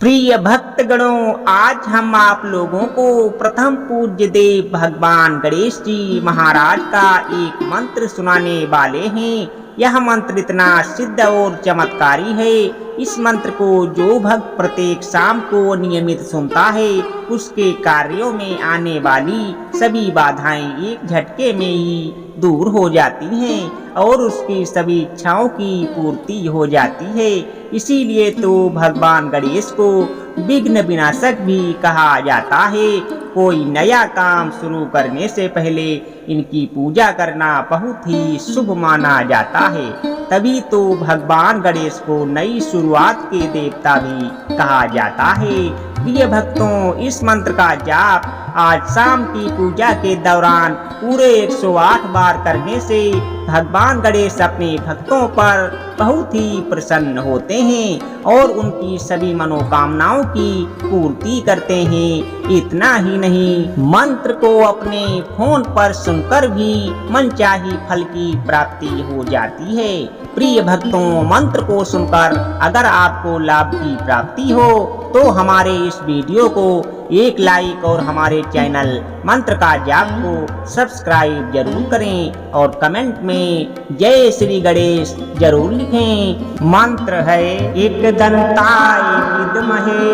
प्रिय भक्तगणों, आज हम आप लोगों को प्रथम पूज्य देव भगवान गणेश जी महाराज का एक मंत्र सुनाने वाले हैं। यह मंत्र इतना सिद्ध और चमत्कारी है। इस मंत्र को जो भक्त प्रत्येक शाम को नियमित सुनता है, उसके कार्यों में आने वाली सभी बाधाएं एक झटके में ही दूर हो जाती हैं और उसकी सभी इच्छाओं की पूर्ति हो जाती है। इसीलिए तो भगवान गणेश को विघ्न विनाशक भी कहा जाता है। कोई नया काम शुरू करने से पहले इनकी पूजा करना बहुत ही शुभ माना जाता है। तभी तो भगवान गणेश को नई शुरुआत के देवता भी कहा जाता है। प्रिय भक्तों, इस मंत्र का जाप आज शाम की पूजा के दौरान पूरे 108 बार करने से भगवान गणेश अपने भक्तों पर बहुत ही प्रसन्न होते हैं और उनकी सभी मनोकामनाओं की पूर्ति करते हैं। इतना ही नहीं, मंत्र को अपने फोन पर सुनकर भी मनचाही फल की प्राप्ति हो जाती है। प्रिय भक्तों, मंत्र को सुनकर अगर आपको लाभ की प्राप्ति हो तो हमारे इस वीडियो को एक लाइक और हमारे चैनल मंत्र का जाप को सब्सक्राइब जरूर करें और कमेंट में जय श्री गणेश जरूर लिखें। मंत्र है एक दंताय विद्महे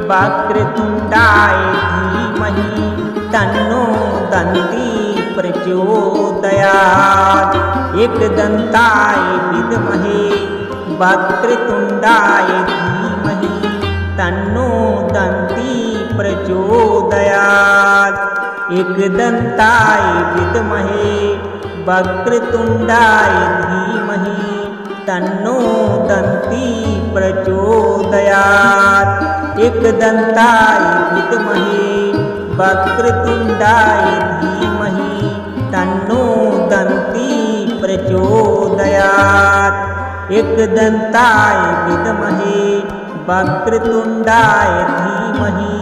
वक्रतुंडाय धीमहि तन्नो दंती प्रचोदयात्। एक दंताय विद्महे वक्रतुंडाय धीमहि तन्नो दंती प्रचोदयात्। एक दंताय विद्महे वक्रतुंडाय धीमहि तन्नो दंती प्रचोदयात्। एक दंताय विद्महे वक्रतुंडाय धीमहि तन्नो दंती प्रचोदयात्। एक दंताय विद्महे वक्रतुंडाय धीमहि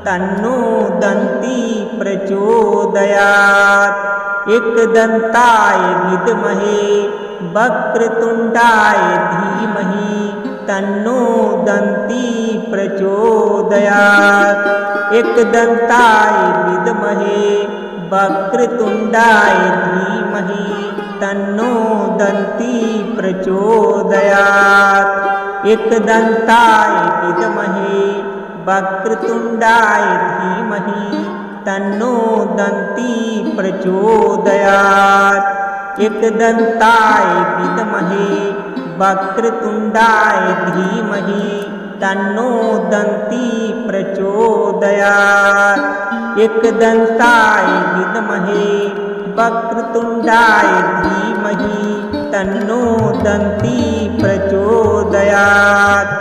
तन्नो दंती प्रचोदयात्। एक दंताय विद्महे वक्रतुंडाय धीमहि तन्नो दंती प्रचोदयात्। एक दंताय विद्महे वक्रतुंडाय धीमहि तन्नो दंती प्रचोदयात्। एक दंताय विद्महे वक्रतुंडाय धीमहि तन्नो दंती प्रचोदयात्। एक दंताय विद्महे वक्रतुंडाय धीमहि तन्नो दंती प्रचोदयात्। एक दंताय विद्महे वक्रतुंडाय धीमहि तन्नो दंती प्रचोदयात्।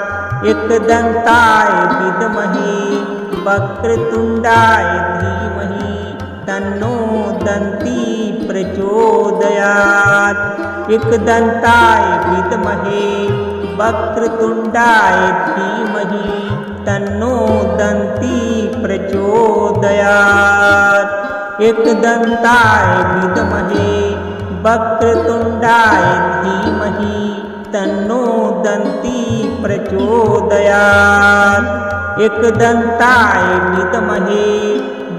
एक दंताय विद्महे वक्रतुंडाय धीमहि तन्नो दंती प्रचोदयात्। एक दंताय विद्महे वक्रतुंडाय धीमहि तन्नो दंती प्रचोदयात्। एक दंताय विद्महे वक्रतुंडाय धीमहि तन्नो दंती प्रचोदयात्। एक दंताय विद्महे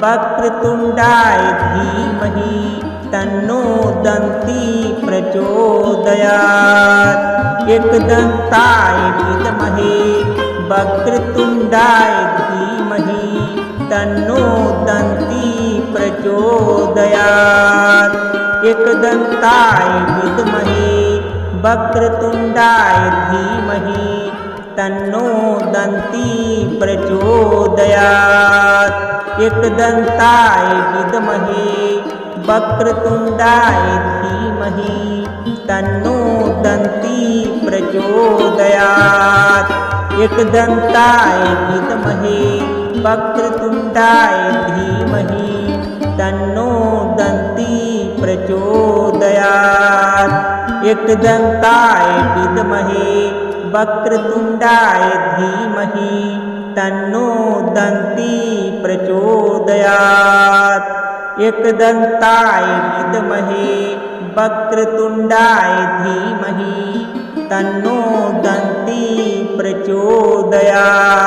वक्रतुंडाय धीमहि तन्नो दंती प्रचोदयात्। एक दंताय विद्महे वक्रतुंडाय धीमहि तन्नो दंती प्रचोदयात्। एक दंताय विद्महे वक्रतुंडाय धीमहि तन्नो दंती प्रचोदयात्। एक दंताय विद्महे वक्रतुंडाय धीमहि तन्नो दंती प्रचोदयात्। एक दंताय विद्महे वक्रतुंडाय धीमहि तन्नो दंती प्रचोदयात्। एक दंताय विद्महे वक्रतुंडाय धीमहि तन्नो दंती प्रचोदयात्। एक दंताय विद्महे वक्रतुंडाय धीमहि तन्नो दन्ती प्रचोदयात्।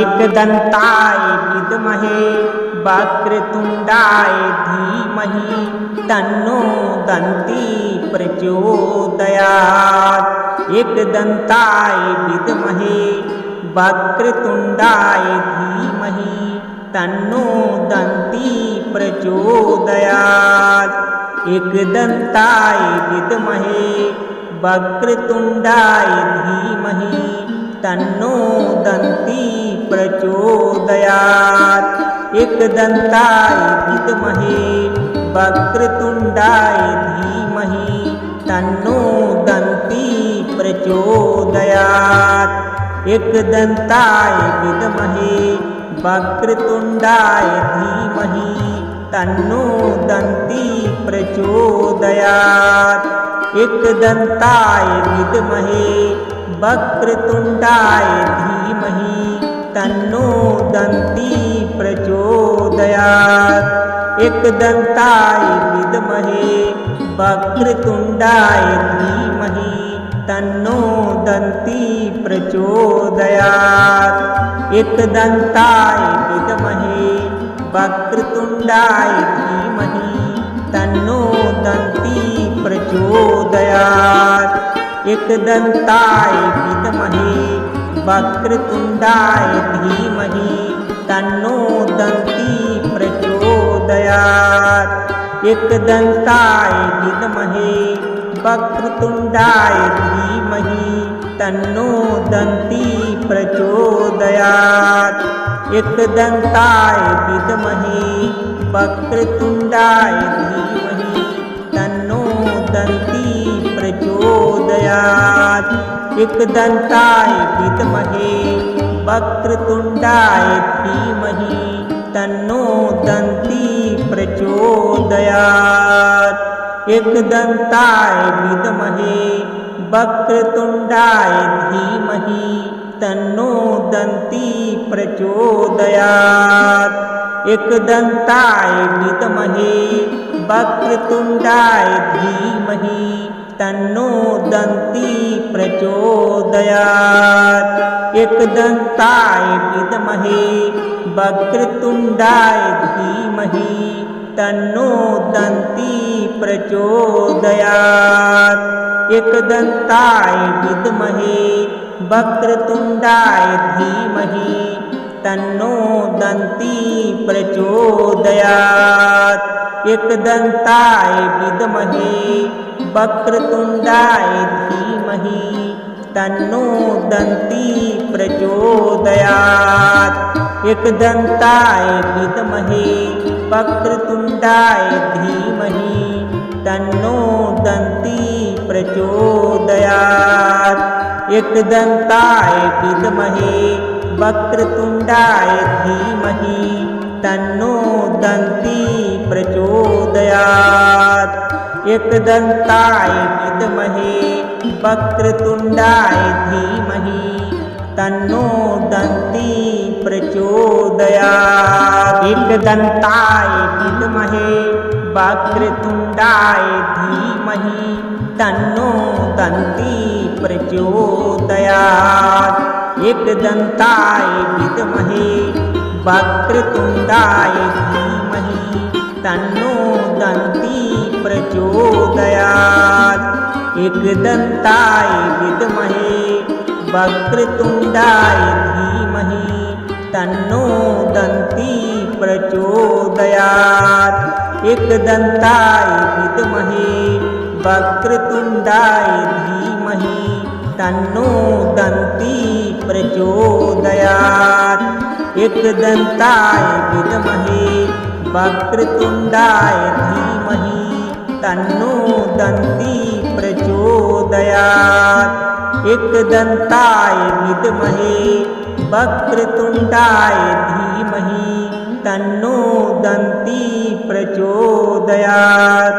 एकदन्ताय विद्महे वक्रतुण्डाय धीमहि तन्नो दन्ती प्रचोदयात्। एकदन्ताय विद्महे वक्रतुण्डाय धीमहि तन्नो दन्ती प्रचोदयात्। एकदन्ताय विद्महे वक्रतुण्डाय धीमहि तन्नो दन्ती प्रचोदयात्। एकदन्ताय विद्महे वक्रतुण्डाय धीमहि तन्नो दन्ती प्रचोदयात्। एकदन्ताय विद्महे वक्रतुण्डाय धीमहि तन्नो दन्ती प्रचोदयात्। एकदन्ताय विद्महे वक्रतुण्डाय धीमहि तन्नो दन्ती प्रचोदयात्। एकदन्ताय विद्महे वक्रतुण्डाय धीमहि तन्नो दन्ती प्रचोदयात्। एकदन्ताय विद्महे वक्रतुण्डाय धीमहि तन्नो दन्ती प्रचोदयात्। एकदन्ताय विद्महे वक्रतुण्डाय धीमहि तन्नो दन्ती प्रचोदयात्। एकदन्ताय विद्महे वक्रतुण्डाय धीमहि तन्नो दन्ती प्रचोदयात्। एकदन्ताय विद्महे वक्रतुण्डाय धीमहि तन्नो दन्ती प्रचोदयात्। एकदन्ताय विद्महे वक्रतुण्डाय धीमहि तन्नो दन्ती प्रचोदयात्। एकदन्ताय विद्महे वक्रतुण्डाय धीमहि तन्नो दन्ती प्रचोदयात्। एकदन्ताय विद्महे वक्रतुण्डाय धीमहि तन्नो दन्ती प्रचोदयात्। एकदन्ताय विद्महे वक्रतुण्डाय धीमहि तन्नो दन्ती प्रचोदयात्। एकदन्ताय विद्महे वक्रतुण्डाय धीमहि तन्नो दन्ती प्रचोदयात्। एकदन्ताय विद्महे वक्रतुण्डाय धीमहि तन्नो दन्ती प्रचोदयात्। एकदन्ताय विद्महे वक्रतुण्डाय धीमहि तन्नो दन्ती प्रचोदयात्। एकदन्ताय विद्महे वक्रतुण्डाय धीमहि तन्नो दन्ती प्रचोदयात्। एकदन्ताय विद्महे वक्रतुण्डाय धीमहि तन्नो दन्ती प्रचोदयात्। एकदन्ताय विद्महे वक्रतुण्डाय धीमहि तन्नो दन्ती प्रचोदयात्। एकदन्ताय विद्महे वक्रतुण्डाय धीमहि तन्नो दन्ती प्रचोदयात्। एकदन्ताय विद्महे वक्रतुण्डाय धीमहि तन्नो दन्ती प्रचोदयात्। एकदन्ताय विद्महे वक्रतुण्डाय धीमहि तन्नो दन्ती प्रचोदयात्। एकदन्ताय विद्महे वक्रतुण्डाय धीमहि तन्नो दन्ती प्रचोदयात्। एकदन्ताय विद्महे वक्रतुण्डाय धीमहि तन्नो दन्ती प्रचोदयात्।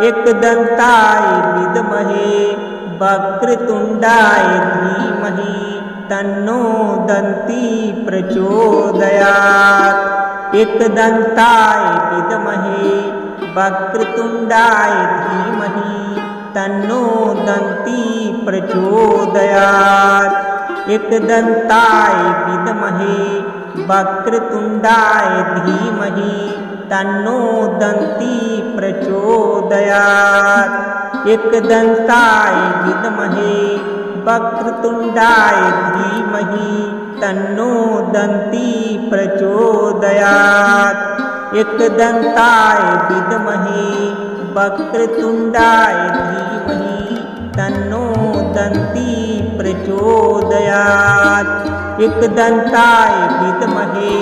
एकदन्ताय विद्महे वक्रतुण्डाय धीमहि तन्नो दन्ती प्रचोदयात्। एकदन्ताय विद्महे वक्रतुण्डाय धीमहि तन्नो दन्ती प्रचोदयात्। एकदन्ताय विद्महे वक्रतुण्डाय धीमहि तन्नो दन्ती प्रचोदयात्। एकदन्ताय विद्महे वक्रतुण्डाय धीमहि तन्नो दन्ती प्रचोदयात्। एकदन्ताय विद्महे वक्रतुण्डाय धीमहि तन्नो दन्ती प्रचोदयात्। एकदन्ताय विद्महे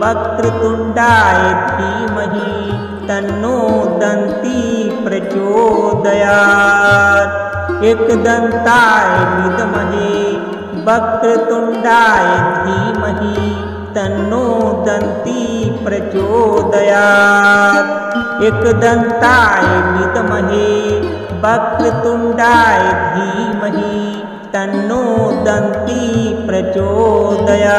वक्रतुण्डाय धीमहि तन्नो दन्ती प्रचोदयात्। एकदन्ताय विद्महे वक्रतुण्डाय धीमहि तन्नो दन्ती प्रचोदयात्। एकदन्ताय विद्महे वक्रतुण्डाय धीमहि तन्नो दन्ती प्रचोदयात्।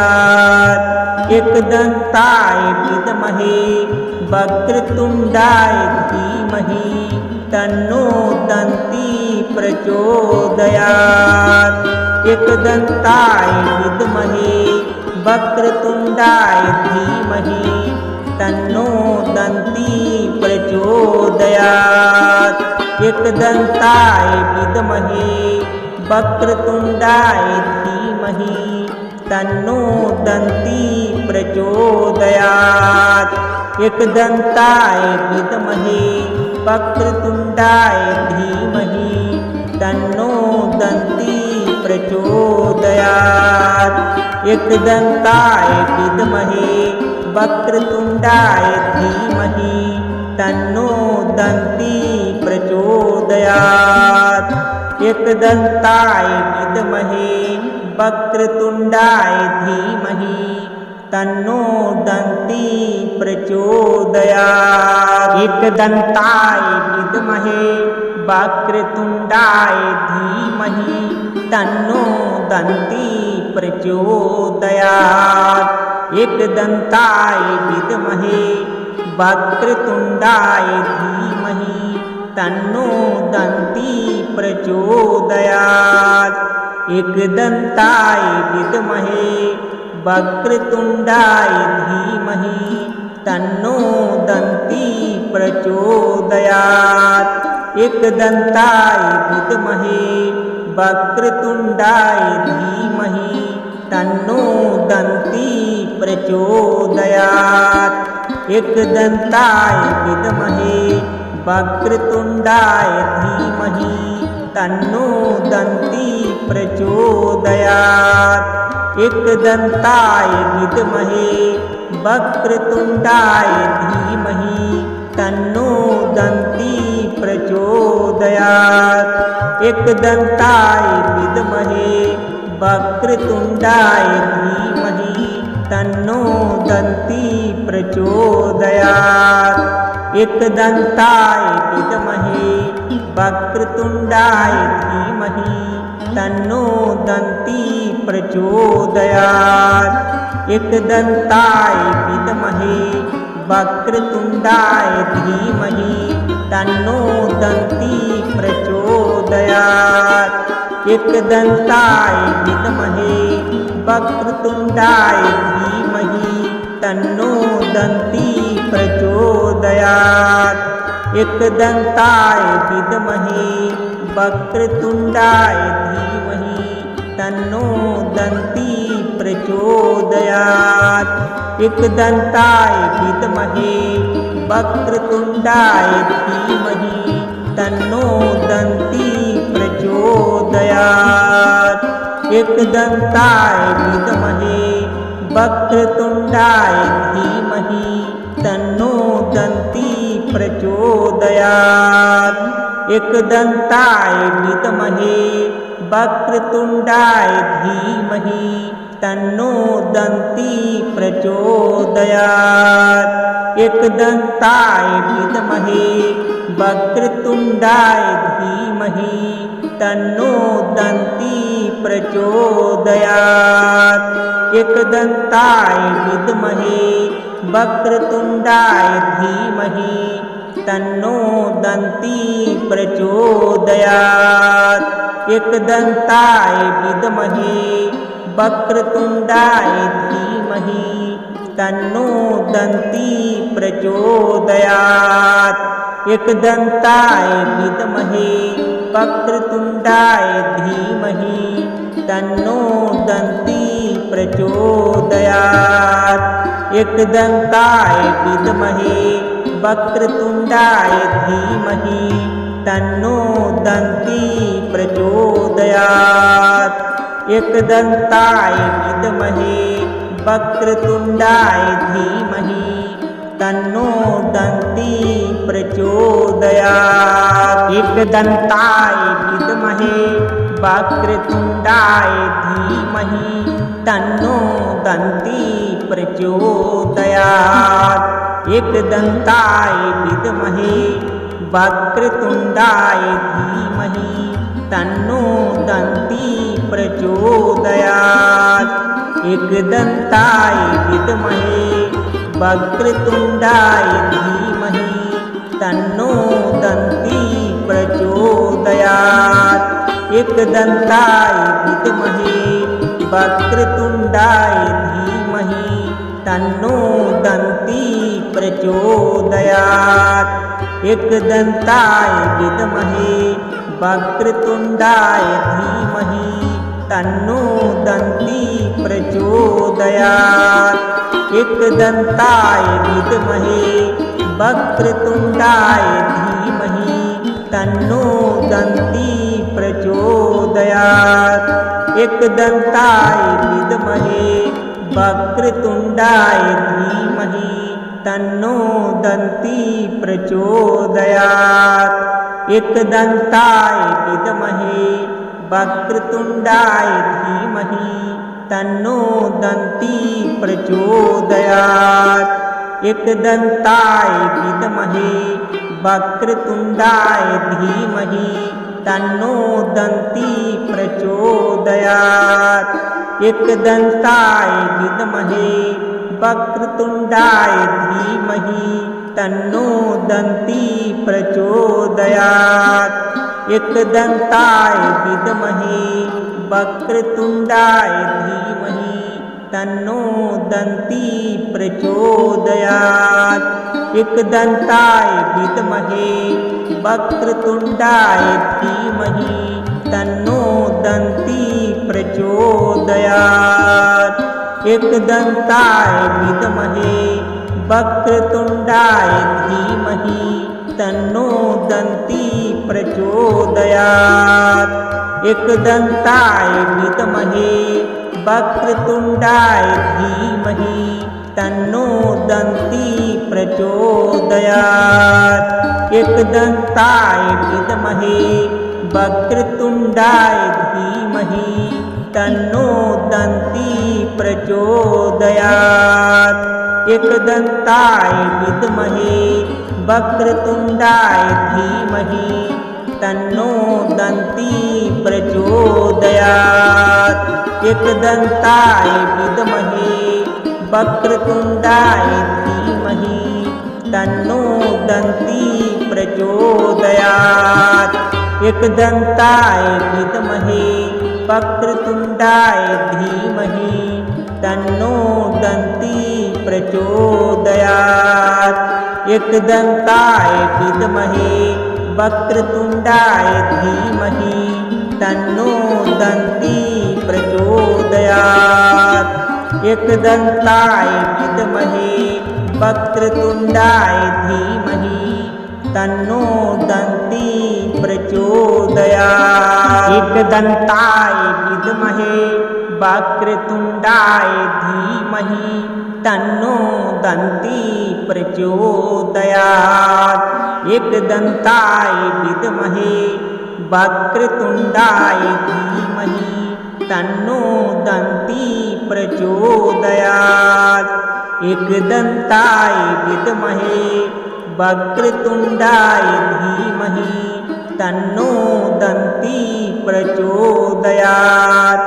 एकदन्ताय विद्महे वक्रतुण्डाय धीमहि तन्नो दन्ती प्रचोदयात्। एकदन्ताय विद्महे वक्रतुण्डाय धीमहि तन्नो दन्ती प्रचोदयात्। एकदन्ताय विद्महे वक्रतुण्डाय धीमहि तन्नो दन्ती प्रचोदयात्। एकदन्ताय विद्महे वक्रतुण्डाय धीमहि तन्नो दन्ती प्रचोदयात्। एकदन्ताय विद्महे वक्रतुण्डाय धीमहि तन्नो दन्ती प्रचोदयात्। एकदन्ताय विद्महे वक्रतुण्डाय धीमहि तन्नो दन्ती प्रचोदयात्। एकदन्ताय विद्महे वक्रतुण्डाय धीमहि तन्नो दन्ती प्रचोदयात्। एकदन्ताय विद्महे वक्रतुण्डाय धीमहि तन्नो दन्ती प्रचोदयात्। एकदन्ताय विद्महे वक्रतुण्डाय धीमहि तन्नो दन्ती प्रचोदयात्। एकदन्ताय विद्महे वक्रतुण्डाय धीमहि तन्नो दन्ती प्रचोदयात्। एकदन्ताय विद्महे वक्रतुण्डाय धीमहि तन्नो दन्ती प्रचोदयात्। एकदन्ताय विद्महे वक्रतुण्डाय धीमहि तन्नो दन्ती प्रचोदयात्। एकदन्ताय विद्महे वक्रतुण्डाय धीमहि तन्नो दन्ती प्रचोदयात्। एकदन्ताय विद्महे वक्रतुण्डाय धीमहि तन्नो दन्ती प्रचोदयात्। एकदन्ताय विद्महे वक्रतुण्डाय धीमहि तन्नो दन्ती प्रचोदयात्। एकदन्ताय विद्महे वक्रतुण्डाय धीमहि तन्नो दन्ती प्रचोदयात्। एकदन्ताय विद्महे वक्रतुण्डाय धीमहि तन्नो दन्ती प्रचोदयात्। एकदन्ताय विद्महे वक्रतुण्डाय धीमहि तन्नो दन्ती प्रचोदयात्। एकदन्ताय विद्महे वक्रतुण्डाय धीमहि तन्नो दन्ती प्रचोदयात्। एकदन्ताय विद्महे वक्रतुण्डाय धीमहि तन्नो दन्ती प्रचोदयात्। एकदन्ताय विद्महे वक्रतुण्डाय धीमहि तन्नो दन्ती प्रचोदयात्। एकदन्ताय विद्महे वक्रतुण्डाय धीमहि तन्नो दन्ती प्रचोदयात्। एकदन्ताय विद्महे वक्रतुण्डाय धीमहि तन्नो दन्ती प्रचोदयात्। एकदन्ताय विद्महे वक्रतुण्डाय धीमहि तन्नो दन्ती प्रचोदयात्। एकदन्ताय विद्महे वक्रतुण्डाय धीमहि तन्नो दन्ती प्रचोदयात्। एकदन्ताय विद्महे वक्रतुण्डाय धीमहि तन्नो दन्ती प्रचोदयात्। एकदन्ताय विद्महे वक्रतुण्डाय धीमहि तन्नो दन्ती प्रचोदयात्। एकदन्ताय विद्महे वक्रतुण्डाय धीमहि तन्नो दन्ती प्रचोदयात्। एकदन्ताय विद्महे वक्रतुण्डाय धीमहि तन्नो दन्ती प्रचोदयात्। एकदन्ताय विद्महे वक्रतुण्डाय धीमहि तन्नो दन्ती प्रचोदयात्। एकदन्ताय विद्महे वक्रतुण्डाय धीमहि तन्नो दन्ती प्रचोदयात्। एकदन्ताय विद्महे वक्रतुण्डाय धीमहि तन्नो दन्ती प्रचोदयात्। एकदन्ताय विद्महे वक्रतुण्डाय धीमहि तन्नो दन्ती प्रचोदयात्। एकदन्ताय विद्महे वक्रतुण्डाय धीमहि तन्नो दन्ती प्रचोदयात्। एकदन्ताय विद्महे वक्रतुण्डाय धीमहि तन्नो दन्ती प्रचोदयात्। एकदन्ताय विद्महे वक्रतुण्डाय धीमहि तन्नो दन्ती प्रचोदयात्। एकदन्ताय विद्महे वक्रतुण्डाय धीमहि तन्नो दन्ती प्रचोदयात्। एकदन्ताय विद्महे वक्रतुण्डाय धीमहि तन्नो दन्ती प्रचोदयात्। एकदन्ताय विद्महे वक्रतुण्डाय धीमहि तन्नो दन्ती प्रचोदयात्। एकदन्ताय विद्महे वक्रतुण्डाय धीमहि तन्नो दन्ती प्रचोदयात्। एकदन्ताय विद्महे वक्रतुण्डाय धीमहि तन्नो दन्ती प्रचोदयात्। एकदन्ताय विद्महे वक्रतुण्डाय धीमहि तन्नो दन्ती प्रचोदयात्। एकदन्ताय विद्महे वक्रतुण्डाय धीमहि तन्नो दन्ती प्रचोदयात्। एकदन्ताय विद्महे वक्रतुण्डाय धीमहि तन्नो दन्ती प्रचोदयात्। एकदन्ताय विद्महे वक्रतुण्डाय धीमहि तन्नो दन्ती प्रचोदयात्। एकदन्ताय विद्महे वक्रतुण्डाय धीमहि तन्नो दन्ती प्रचोदयात्। एकदन्ताय विद्महे वक्रतुण्डाय धीमहि तन्नो दन्ती प्रचोदयात्। एकदन्ताय विद्महे वक्रतुण्डाय धीमहि तन्नो दन्ती प्रचोदयात्। एकदन्ताय विद्महे वक्रतुण्डाय धीमहि तन्नो दन्ती प्रचोदयात्।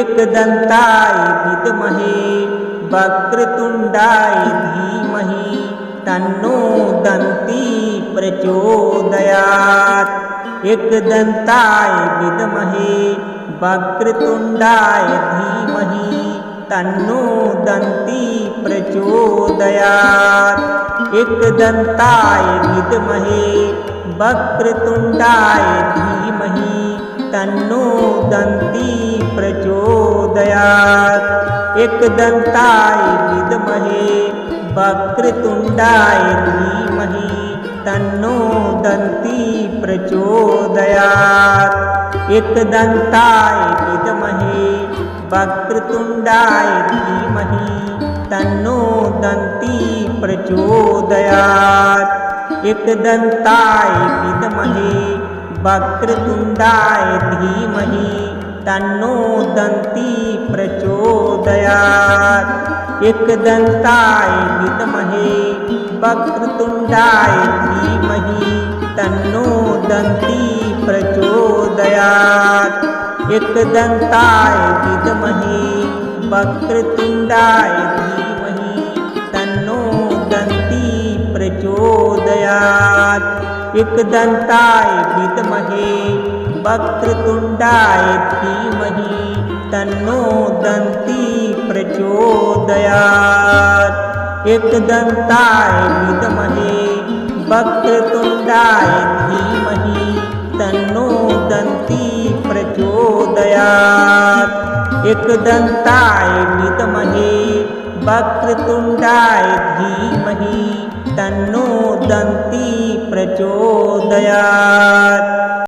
एकदन्ताय विद्महे वक्रतुण्डाय धीमहि तन्नो दन्ती प्रचोदयात्। एकदन्ताय विद्महे वक्रतुण्डाय धीमहि तन्नो दन्ती प्रचोदयात्। एकदन्ताय विद्महे वक्रतुण्डाय धीमहि तन्नो दन्ती प्रचोदयात्। एकदन्ताय विद्महे वक्रतुण्डाय धीमहि तन्नो दन्ती प्रचोदयात्। एकदन्ताय विद्महे वक्रतुण्डाय धीमहि तन्नो दन्ती प्रचोदयात्। एकदन्ताय विद्महे वक्रतुण्डाय धीमहि तन्नो दन्ती प्रचोदयात्। एकदन्ताय विद्महे वक्रतुण्डाय धीमहि तन्नो दन्ती प्रचोदयात्। एकदन्ताय विद्महे वक्रतुण्डाय धीमहि तन्नो दन्ती प्रचोदयात्। एकदन्ताय विद्महे वक्रतुण्डाय धीमहि तन्नो दन्ती प्रचोदयात्। एकदन्ताय विद्महे वक्रतुण्डाय धीमहि तन्नो दन्ती प्रचोदयात्। एकदन्ताय विद्महे वक्रतुण्डाय धीमहि तन्नो दन्ती प्रचोदयात्।